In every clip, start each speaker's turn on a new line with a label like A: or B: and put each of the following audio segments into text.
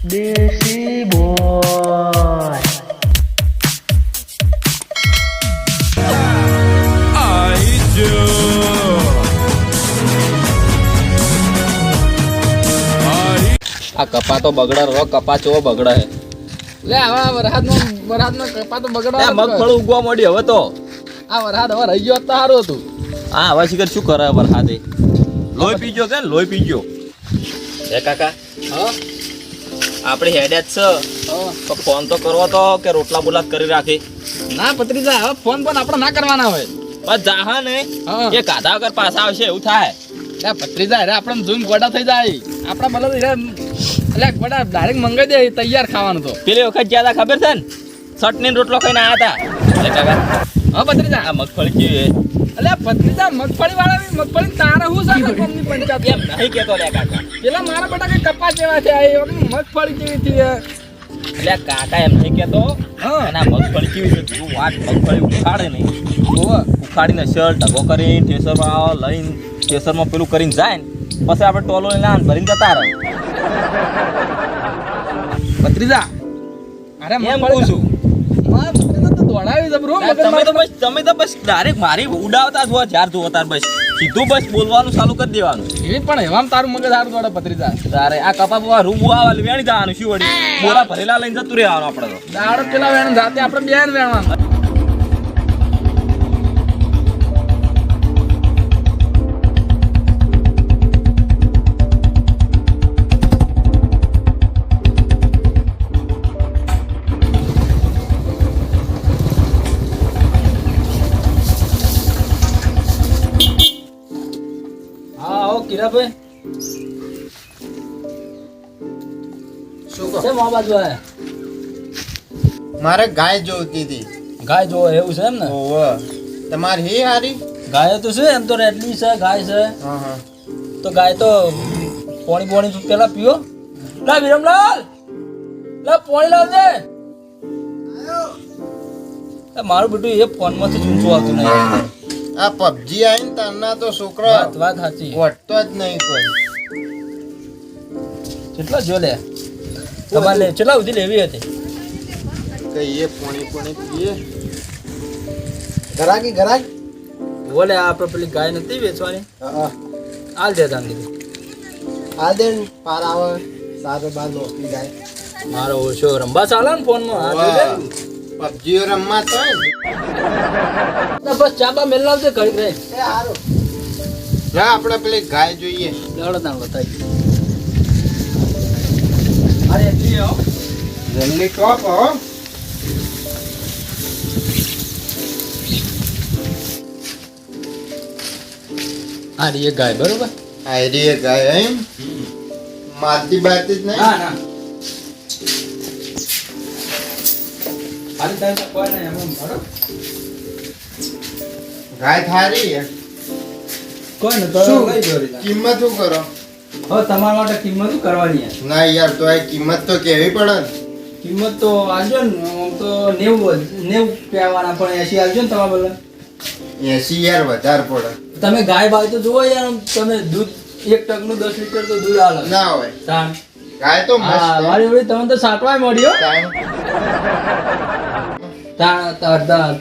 A: દેશી બોય
B: આ કપા તો બગડા રો કપા ચો બગડા હે
C: લે આવા વરહાદનો કપા તો બગડા
B: મગફળ ઉગવા માંડી હવે તો
C: આ વરહાદ હવે રહી ગયો તો સારું હતું
B: હા હવે શિખર શું કરે વરસાદે લોહી પીજો કે લોહી પીજો હે કાકા
C: હા
B: આપણે હેડે જ છે તો ફોન તો કરવો તો કે રોટલા બોલા કરી રાખી
C: ના પત્રીજા હવે ફોન પણ આપણે ના કરવાના હોય
B: બસ જાહા ને
C: હા.
B: એ કાધા વગર પાછા આવશે એવું થાય
C: લે પત્રીજા અરે આપણે જોઈને ગોડા થઈ જાય આપણા બલદ એટલે ગોડા ડાયરેક્ટ મંગાઈ દે તૈયાર ખાવાનું તો
B: પેલી વખત જ્યાં ખબર છે ને ચટણી રોટલો ખાઈને આવ્યા હતા એટલે કાકા
C: હા પત્રીજા
B: આ મગફળી કેવી હે
C: એટલે પત્રીજા મગફળી વાળાની મગફળી તારે હું છે કંપની પંચાયત
B: એમ નહીં કેતો લે કાકા
C: પેલા મારા બેટા કઈ કપાસ જેવા છે આ મગફળી કેવી થી
B: એટલે કાકા એમ નહીં કેતો
C: હા.
B: અને આ મગફળી કેવી છે તું વાત મગફળી ઉખાડે નહીં ઉખાડીને શર્ટ ઢગો કરીને ઠેસરમાં લઈને ઠેસરમાં પેલું કરીને જાય ને પછી આપણે ટોલો લઈને આને ભરીને જતા રહે
C: પત્રીજા અરે
B: એમ કહું છું
C: મારા પત્રીજા તો દોડાવી જબરો
B: તમે તો બસ ડાયરેક્ટ મારી ઉડાવતા જ હોય જ્યાર જુઓ તાર બસ સીધું બસ બોલવાનું ચાલુ કરી દેવાનું
C: એવી પણ એવામાં તારું મગજ સારું દોડે પત્રીજા
B: તારે આ કપા બુવા રૂ બુવા વેણી જવાનું શું વળી બોરા ભરેલા લઈને જતું રહેવાનું આપણે તો
C: દાડો પેલા વેણ જાતે આપણે બેન વેણવાનું
B: હા ઓ કિરાભાઈ
C: શું કહો
B: કેમ આ બાજુ આયા
D: મારે ગાય જોઈતી હતી.
B: ગાય જો એવું છે એમ ને
D: ઓવે તમારે હી હારી?
B: ગાય તો છે એમ તો રેડલી છે ગાય છે
D: હા હા
B: તો ગાય તો પોણી પેલા પીઓ લા વિરમલાલ લા પોણી લાવજે મારું બેટું એ ફોનમાંથી જ ઊંચું આવતું નહીં
D: આ પબજી આઈને તારના તો છોકરો
B: વાત સાચી
D: વટતો જ નહીં કોઈ.
B: કેટલા જો લે તમારે કેટલા સુધી લેવી હતી
D: કઈ એ પોણી પીએ ગરાકી ગરાકી
B: બોલે આપણે પેલી ગાય નથી વેચવાની
D: હા
B: હાલ દે તાન કીધું
D: આ દેન પાર આવે સારો બાર નોકરી જાય.
B: મારો ઓછો રંબા ચાલે ને ફોનમાં હા જોઈ લે.
D: પબજી રમવા તો
B: ના બસ ચાબા મેલ લાવજે ઘડી રહે
D: એ હારો જા આપણે પેલી ગાય જોઈએ.
B: લેવડો તાણ બતાવી અરે એટલી હો
D: જલ્દી ટોપ હો.
B: આ રી ગાય બરોબર
D: આયરી એ ગાય એમ મારતી બારતી જ નહીં.
B: ના ના હાલી તારે કોઈ નહીં એમ બરોબર
D: ગાય થારી હે.
B: કોઈ ને તો
D: શું?
B: લઈ દોરી
D: કિંમત શું કરો?
B: હવે તમારા માટે કિંમત શું કરવાની છે
D: ના યાર તો એ કિંમત તો કેવી પડે ને.
B: કિંમત તો આલજો ને આમ તો 90 કહેવાના પણ 80 આલજો ને તમારા બદલે
D: 80 યાર વધારે પડે.
B: તમે ગાય બાય તો જુઓ યાર તમે દૂધ 1 ટકનું 10 લીટર તો દૂધ આલે
D: ના હોય
B: તાણ
D: ગાય તો
B: હા
D: મસ્ત
B: મારી વળી તમને તો સાટવાય મળ્યો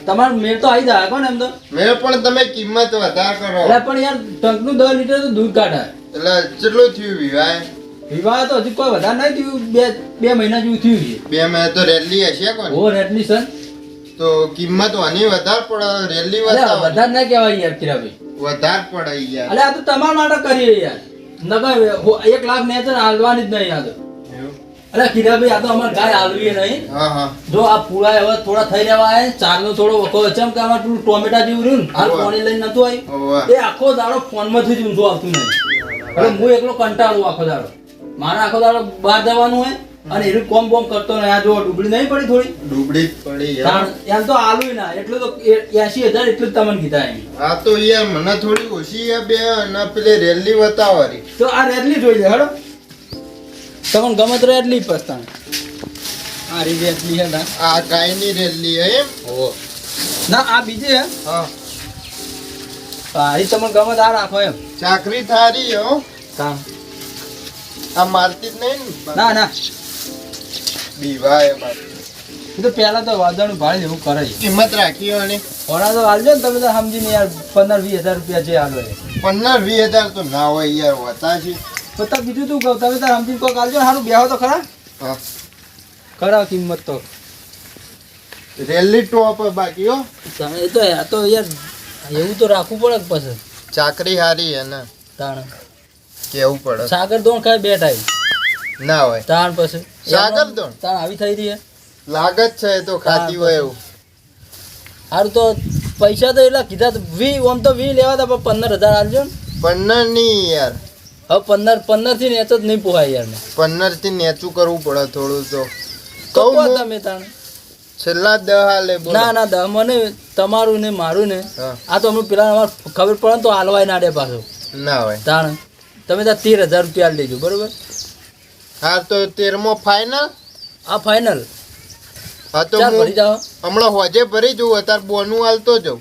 B: તમારો મેળ તો આવી જાય કોણ એમ તો
D: મેં પણ તમે કિંમત વધારે કરો
B: એટલે પણ યાર ટકનું 10 લીટર તો દૂધ કાઢે
D: એટલે કેટલું થયું વિવાહ?
B: વિવાહ તો હજી કોઈ વધારે નહીં થયું બે મહિના જેવું થયું છે
D: 2 મહિના તો રેલી હશે કોણ?
B: ઓ રેડલી સર
D: તો કિંમત વાની વધારે પડે રેલી
B: અરે
D: વધારે
B: વધારે ના કહેવાય યાર કિરાભાઈ
D: વધારે પડે યાર.
B: અલે આ તો તમારા માટે કરીએ યાર નકર 1 લાખ ને તો હાલવાની જ નહીં આ તો
D: એવું?
B: અરે કિરાભાઈ આ તો અમારે ગાય હાલવી નહીં
D: હા હા
B: જો આ પૂરા હવે થોડા થઈ રહ્યા છે ચારનો થોડો વખો ચમ કે અમાર પેલું ટોમેટા જેવું રહ્યું ને હાલ
D: હોવે.
B: પાણી લઈને નતું
D: હોવે.
B: આવી એ આખો દાડો ફોનમાંથી જ ઊંધું આવતું નહીં એટલે હું એકલો કંટાળું આખો દાડો મારે આખો દાડો બહાર જવાનું હોય અને એનું કોમ બોમ કરતો નહીં આ જો ડુબળી નહીં પડી થોડી
D: ડૂબડી જ પડી યાર.
B: એમ તો આલુય ના એટલું તો 80,000 એટલું જ તમને કીધા એમ
D: આ તો યાર મને થોડી ઓછી છે બે અને પેલી રેલી બતાવવાની.
B: તો આ રેડલી જોઈ લે હેડો તમને ગમે તો રેડલી પસ્તાણ આ રી રેડલી હે ના
D: આ ગાયની રેલી હે એમ?
B: ના આ બીજી હે
D: હા
B: હા એ તમને ગમે તો આ રાખો એમ
D: ચાકરી થારી હો.
B: કામ
D: આ મારતી જ નહીં ને?
B: ના ના
D: બીવાય બાપ.
C: એ તો પહેલા તો વાદળનું ભાડે એવું કરે
D: કિંમત રાખી અને
C: ઘોડા તો હાલજો ને તમે તો સમજીને યાર 15-20 હજાર રૂપિયા જે હાલો એ
D: 15-20 હજાર તો ના હોય યાર હોતા છે.
C: તો તાર બીજું તું કહું તમે તાર સમજીને કોક હાલજો ને સારું બેહો તો ખરા
D: હા.
C: ખરા કિંમત તો
D: રેલી ટોપ બાકી હો.
C: એ તો આ તો યાર એવું તો રાખવું પડે કે પછી
D: ચાકરી હારી હે ને
C: તાણ
D: કેવું પડે.
C: સાગર દોણ ખાઈ બેઠા
D: ના હોય
C: તાણ પછી
D: સાગર દોણ?
C: તાણ આવી થઈ રહી હે
D: લાગત છે એ તો ખાતી હોય એવું.
C: સારું તો પૈસા તો એટલા કીધા તો 20 આમ તો 20 લેવા હતા પણ 15,000 હાલજો ને
D: 15 નહીં યાર,
C: હવે 15 થી નેચ જ નહીં પોહાય યાર ને
D: 15 થી નેચું કરવું પડે થોડું તો.
C: તો
D: કહું હું?
C: તમે તાણ
D: છેલ્લા 10 હાલે બોલો.
C: ના ના દા મને તમારું ને મારું ને
D: હા.
C: આ તો હમણાં પેલા અમારે ખબર પડે ને તો હાલવાય ના દે પાછો
D: ના હોય.
C: તાણ તમે ત્યાં 13,000 રૂપિયા હાલ દેજો બરોબર.
D: હા તો 13મો ફાઇનલ.
C: આ ફાઇનલ
D: હા તો
C: ચાલ
D: હું
C: ભરી જાઓ.
D: હમણાં હોજે ભરી જવું અત્યારે બોનું હાલતો જાઉં.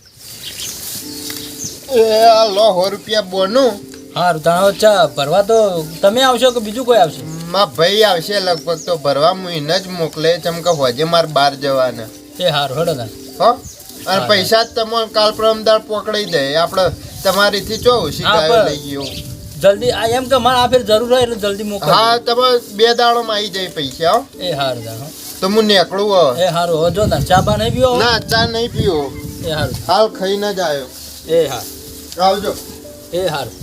D: એ આ લો 100 રૂપિયા બોનું.
C: સારું તાણ ચા ભરવા તો તમે આવશો કે બીજું કોઈ આવશે?
D: માં ભાઈ આવશે લગભગ તો ભરવા હું એને જ મોકલે ચમ કે હોજે માર બહાર જવાના
C: એ સારું હેડો તાણ.
D: હો. અને પૈસા જ તમે કાલ પરમદાર પકડી દે આપણે તમારીથી ચો ઓછી
C: હા,
D: ગાયો
C: પણ-
D: લઈ ગયો.
C: જલ્દી આ એમ કે મારે આ ફેર જરૂર હોય એટલે જલ્દી મોકલો.
D: હા તમે 2 દાડોમાં આવી જાય પૈસા હો.
C: એ સારું તાણ હો.
D: તો હું નીકળું હવે.
C: એ સારું હવે જો તાણ ચા બા નહીં પીવો?
D: ના ચા નહીં પીવો,
C: એ સારું
D: હાલ ખાઈને જ આવ્યો.
C: એ હા
D: આવજો.
C: એ સારું.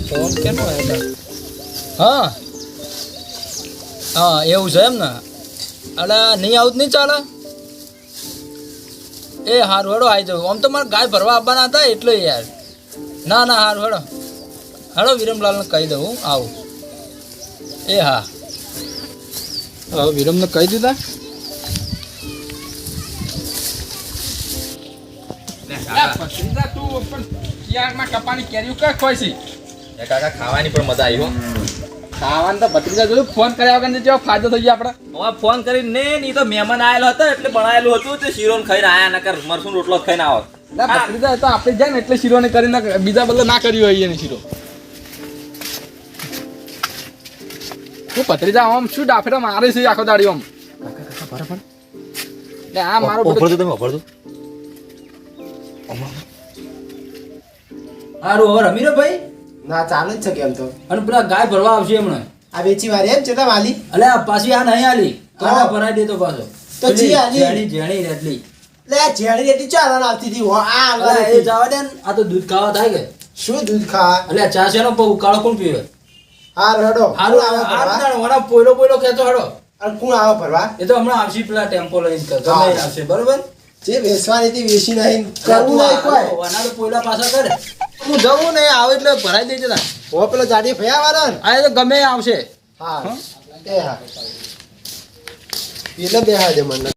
C: ફોન કેનો આવ્યો? હા હા એવું છે એમ ને? અલા નહીં આવું જ નહીં ચાલે. એ સારું હેડો આવી જાઉં. આમ તો મારે ગાય ભરવા આવવાના હતા એટલે યાર. ના ના સારું હેડો હેડો વિરમલાલને કહી દઉં હું આવું. એ હા હવે વિરમને કહી દીધા.
B: એ કાકા ખાવાની પણ મજા આવી હો.
C: ખાવાનું તો ભત્રીજા જોયું ફોન કર્યા વગર જેવો ફાયદો થઈ ગયો આપણે.
B: હવે ફોન કરીને ને ઈ તો મહેમાન આયેલો હતો એટલે બનાયેલું હતું તે શીરો ને ખાઈને આયા નકર મરસું રોટલો જ ખાઈને આવો.
C: ભત્રીજા તો આપણે જાય ને એટલે શીરો ને કરીને બીજા બદલે ના કર્યું હોય એને શીરો. તું ભત્રીજા આમ શું ડાફેરા મારે છે આખો દાડી આમ. એટલે આ મારો
B: ઓફર તો તમે ઓફર તો
C: હારું હવે રમી રે ભાઈ.
E: ના ચાલુ જ છે કેમ તો
C: અને પેલા ગાય ભરવા આવશે હમણાં.
E: આ વેચી વાળી એમ ચેટલા વાલી
C: અલે આ પાછી આ નહીં આલી તો
E: હા.
C: આ ભરાઈ દેતો પાછો.
E: તો જી આલી.
C: જેણી જેણી રેટલી.
E: લે આ જેડી રેટી ચાલન આવતી હતી આ
C: અલે એ
E: અંગા
C: જવા દે ને આ તો દૂધ ખાવા થાય કે.
E: શું દૂધ ખા
C: અલે આ ચા શેનો ઉકાળો કોણ પીવે?
E: હાર હડો
C: હારું
E: કોણ આવે ભરવા?
C: આ વડા પોયલો પોયલો ખેતો હડો.
E: અને કોણ આવે ભરવા
C: એ તો હમણાં આવશે પેલા ટેમ્પો લઈને ગમે
E: હા.
C: એ આવશે બરોબર.
E: જે વેચવાની હતી વેચી નહીં કરવું નહીં કોઈ
C: વના તો પોયલા પાછા કરે. હું જવું ને આવે એટલે ભરાઈ દેજે તાર.
E: હો પેલો જાડી ભયા વાળો ને
C: આ એ તો ગમે એ આવશે.
E: હા એ હા એટલે બેહા દે મને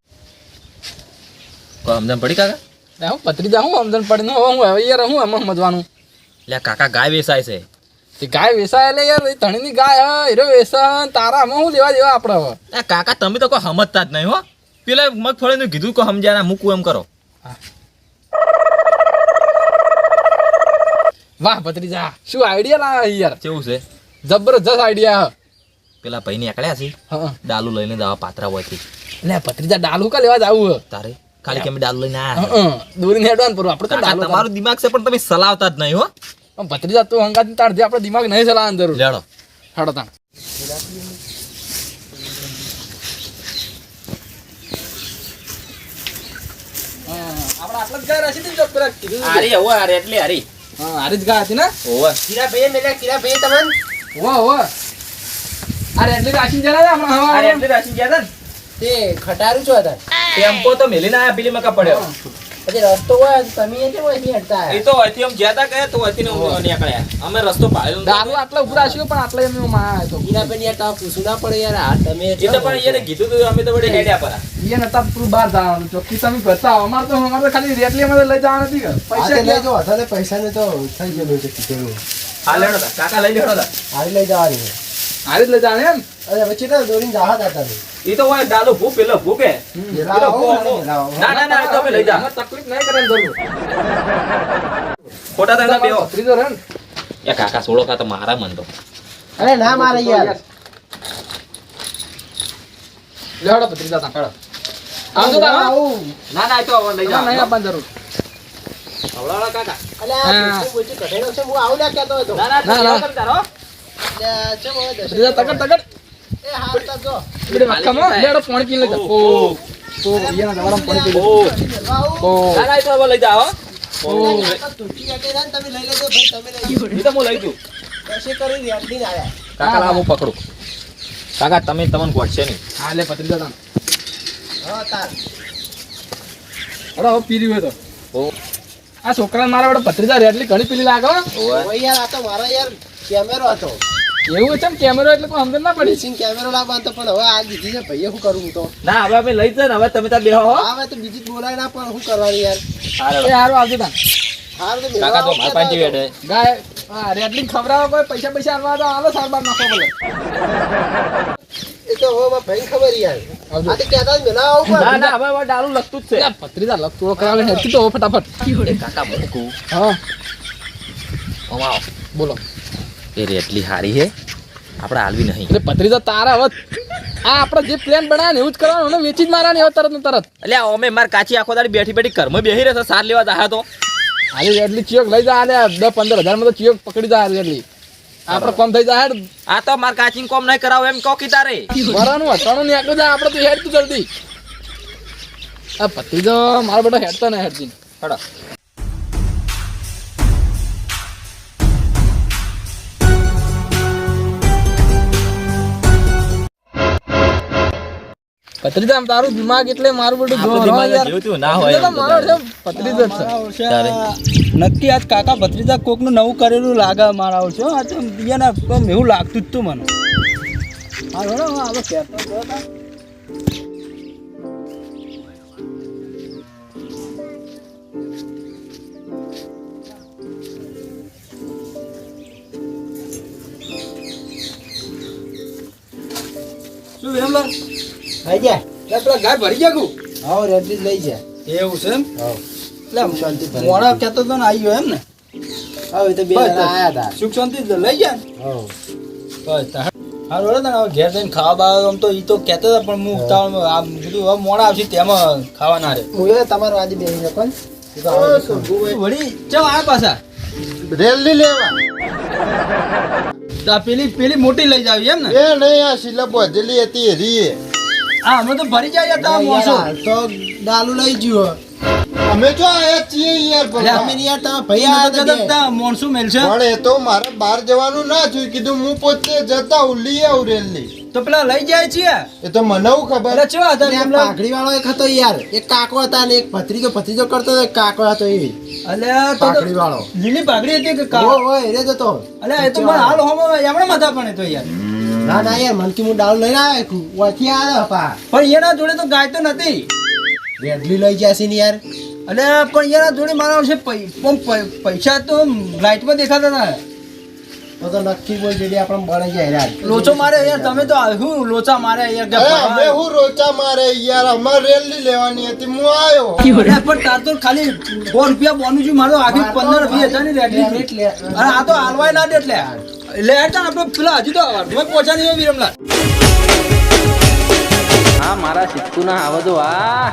B: કોઈ સમજણ પડી કાકા?
C: લે હું પત્રીજા હું સમજણ પડી નું હું હવે યાર હું એમાં સમજવાનું.
B: લે કાકા ગાય વેચાય છે.
C: તે ગાય વેસાય એટલે યાર એ ધણીની ગાય હ હીરો વેસન તારા આમાં હું લેવા દેવા આપણે હવે.
B: લે કાકા તમે તો કોઈ સમજતા જ નહીં હો. પેલા મગફળીનું કીધું કે સમજ્યા ના મૂકું એમ કરો.
C: વાહ ભત્રીજા શું આઈડિયા લાવ્યા યાર.
B: કેવું છે?
C: જબરજસ્ત આઈડિયા હ.
B: પેલા ભાઈ નીકળ્યા છે
C: હા
B: ડાલુ લઈને જવા પાત્રા હોયથી.
C: લે ભત્રીજા ડાલુ કા લેવા જાવું હ.
B: તારે ખાલી કેમ ડાલુ લઈને આયા?
C: દોરીને હેડવાન પર આપણે તો
B: કાકા,
C: ડાલુ
B: તમારું દિમાગ છે પણ તમે ચલાવતા જ નહીં હો.
C: ભત્રીજા તું હંગાતી તાર જે આપણે દિમાગ નહીં ચલાવવાનું જરૂર.
B: લેડો
C: હેડો તાણ. આપણે આટલા જ ગાય રાખી દીધી જો પેલા કીધું હતું.
B: આરી હવે આરે એટલે આરી.
C: હા હારી જ ગાય હતી ને.
B: ઓવે.
E: કીરા ભાઈ મેલ્યા કીરા ભાઈ તમને
C: વાહ વાહ અરે એટલી રાખી જરા હમણાં
B: આરે
C: હવા
B: એટલે રાશી ગયા હતા ને.
E: તે ખટારું છો હતા
B: ટેમ્પો તો મેલીને આયા પેલી મકા પડ્યો.
E: પછી રસ્તો હોય તો તમે એ કેમ અહીં હટતા
B: એ તો અહીંથી આમ જ્યાં તા ગયા તો અહીંથી ને આમ નીકળ્યા. અમે રસ્તો પાડ્યો નતો.
C: દારૂ આટલા ઉભરા છે પણ આટલા એમ માં આવ્યો તો
E: કીરા ભાઈ યાર તા પૂછું ના પડે યાર આ તમે
B: એ તો પણ એને કીધું તું અમે તો વળી હેડ્યા પરા.
C: એ નતા તું બહાર જવાનું ચોખ્ખી તમે કરતા આવો. અમારે તો ખાલી રેટલી અમારે લઈ જવા નથી કે પૈસા
E: લઈ
C: ક્યાં?
E: જો વધારે પૈસા ને તો થઈ ગયેલું છે કીધેલું
B: હા લેડો તા. કાકા લઈ લેડો તા.
E: હારી લઈ જવાની
C: હારી જ લઈ જવાનું એમ.
E: અરે વચ્ચે તો દોરીને જાહા હતા તમે
B: એ તો હોય ડાલુ ભૂ પેલો ભૂકે.
E: લાવો,
B: પેલો
E: લાવો.
B: ના ના ના એ તો અમે લઈ જા.
C: આમાં તકલીફ નહીં કરવાની જરૂર.
B: ખોટા તો એના બેહો.
C: ત્રીજો રે ને
B: એ કાકા સોળો કા તો મારા મન તો
E: અરે ના મારે યાર
C: લેવડો ભત્રીજા તા હેડો આવજો તા
E: આવું.
B: ના ના એ તો હવે લઈ
C: ના નહીં
B: જાઓ
C: આપવાની જરૂર
B: હવળાળા કાકા
E: અલ્યા
C: હા.
E: આ મોટી કઢાઈનો છે હું આવું લ્યા કહેતો હતો
B: ના ના
C: ના, ના.
B: તમે તારો
E: અલ્યા, ચમ હવે દર્શન
C: ભત્રીજા તકડ તકડ
E: એ હાલ તા જો
C: એટલે વખતમાં લેવડો પાણી પીને લઈ જાઓ ઓ ઈયાના જવારામાં પાણી પી
B: ઓ
C: ઓ
B: ના ના એ તો હવે લઈ જાઓ ઓ
E: કાકા તૂટી હટી જાય ને તમે લઈ લેજો ભાઈ તમે લઈ લો.
B: એ તો હું લઈ જઉં
E: કશે કરી રેડલી ના આયા
B: કાકા લાવ હું પકડું કાકા તમે તમને ગોઠશે નહીં
C: હા લે ભત્રીજા તા
E: હા તાર
C: અરે હવે પી રહ્યું હોય તો
B: ઓ
C: આ છોકરાને મારા વડે ભત્રીજા રેડલી ઘણી પીલી લાગે હો.
E: ઓય યાર આ તો મારા યાર કેમેરો હતો
C: એવું છે ને કેમેરો એટલે કોઈ સમજણ ના પડી
E: રેસિંગ કેમેરો લાવવાનો હતો પણ હવે આ દીધી છે ભાઈએ શું કરું હું તો
B: ના હવે અમે લઈ જાય ને હવે તમે ત્યાં બેહો હો
E: હવે તો બીજી જ બોલાય ના પણ શું કરવાનું યાર
C: એ હારું આવજો તા
E: હાર તો
B: કાકા તો
E: મેળવા
B: માર પાંચી વેડે
C: ગાય હા રેડલી ખવડાવો કોઈ પૈસા પૈસા આલવા તો આલો સારવાર નાખો બોલે
E: એ તો હવે મારા ભાઈને ખબર યાર
C: આવજો.
E: આ તો કહેતા જ મેળવા આવું
B: ના
E: પણ
B: ના હવે હવે ડાલું લખતું જ છે
C: ભત્રીજા લગ થોડો કરાવે હેડતી તો ફટાફટ
B: એ કાકા મૂકું
C: હા
B: આવો
C: બોલો
B: એ રેટલી હારી હે આપણે હાલવી નહીં
C: એટલે ભત્રીજા તારા હવે આ આપણે જે પ્લાન બનાવ્યા ને એવું જ કરવાનું ને વેચી જ મારવાની હવે તરત ને તરત
B: એટલે અમે માર કાચી આખો દાડી બેઠી બેઠી ઘરમાં બેહી રહેશે સાર લેવા જાહે તો
C: હાલી રેડલી ચિયોક લઈ જા આલે 10-15 હજારમાં તો ચિયોક પકડી જા રેડલી આપણે કોમ થઈ જાય હેડ
B: આ તો માર કાચી કોમ નહીં કરાવ એમ કહો કી તારે
C: વરાનું હટાણું ને એકલું જાય આપણે તો હેડ તું જલ્દી આ ભત્રીજો મારો બેટો હેડતો ને હેડજી
B: હડો
C: ભત્રીજા આમ તારું દિમાગ એટલે મારું બેટું
B: આપણું
C: જો
B: દિમાગ
C: યાર
B: જેવું તેવું ના હોય
C: ભત્રીજો તો મારો છે ભત્રીજો જ છે
B: તારે
F: નક્કી આજ કાકા ભત્રીજા કોકનું નવું કરેલું લાગે મારા આવશે આ તો બીજાના આમ એવું લાગતું જ તું મને હા બરાબર આપણે કહેતો હતો તા. શું વિરમલાલ
E: આઈ જા
F: લે પેલા ગાય ભરી ગયા કુ
E: આવો રેડલી જ લઈ જા
F: એવું છે એમ
E: આવો
F: એટલે આમ
E: શાંતિ ભરી
F: મોડા કહેતો તો ને આવી ગયો એમ ને
E: આવો એ તો બે
F: બસ,
E: જણા
F: બસ.
E: આયા તા
F: સુખ શાંતિ જ લઈ ગયા ને
E: આવો
F: બસ તાર. હારું હેડો તને હવે ઘેર જઈને ખાવા બાવા આમ તો ઈ તો કહેતા હતા પણ હું ઉતાવળમાં આમ કીધું હવે મોડા આવશે તેમાં ખાવા ના રહે
E: હું એ તમારો આજે બેસી શકો ને એ તો
D: ઓ,
E: આવો
D: શંભુભાઈ,
F: વળી ચમ આ પાછા
D: રેલી લેવા
F: તો આ પેલી મોટી લઈ જાવી એમ ને
D: એ નહીં આ શીલા બોધેલી હતી એ રીએ
F: હા અમે તો ભરી જાય હતા
E: યાર,
F: મોસો
E: હાલ તો ડાલુ લઈ જ્યો
D: અમે જો આયા જ છીએ યાર ભલા.
E: અમે યાર તમે ભાઈ આયા તા બે.
F: મોણસું મેલશે
D: પણ એ તો મારે બહાર જવાનું ના થયું કીધું હું પોતે જતા હું લઈ આવું રેલી
F: તો પેલા લઈ જાય છીએ
D: એ તો મને હું ખબર
F: અરે ચેવા હતા
E: અને આ
F: વિરમલાલ?
E: પાઘડી વાળો એક હતો યાર એક કાકો હતા ને એક ભત્રીજો કરતો હતો એક કાકો હતો એ
F: અલ્યા તો
E: પાઘડી વાળો
F: લીલી પાઘડી હતી કે
E: ઓ ઓય રે જતો
F: અલ્યા એ તો મને હાલ હોમો એમણે માથા પણ એ તો યાર
E: ના ના યાર મનકી હું ડાળું લઈને આવ્યો ઓથી આવ્યો પા
F: પણ એના જોડે તો ગાય તો નથી
E: રેડલી લઈ જશે ને યાર
F: અલ્યા પણ એના જોડે મારા છે પૈસા તો લાઈટમાં દેખાતા હતા
E: તો નક્કી બોલ જેડી આપણે બળે જાય યાર
F: લોચો મારે યાર તમે તો શું લોચા મારે યાર કે
D: અરે અમે હું રોચા મારે યાર અમારે રેલી લેવાની હતી હું આવ્યો
F: અલ્યા પણ તાર તો ખાલી 100 રૂપિયા બોનું છું મારો આખી 15-20 હજારની રેડી
E: એટલે
F: અરે આ તો હાલવાય ના દે એટલે હેડતા આપણે પેલા હજી તો અડધો પહોંચાની હોય વિરમલાલ
B: હા મારા સિત્તુના આવો તો આ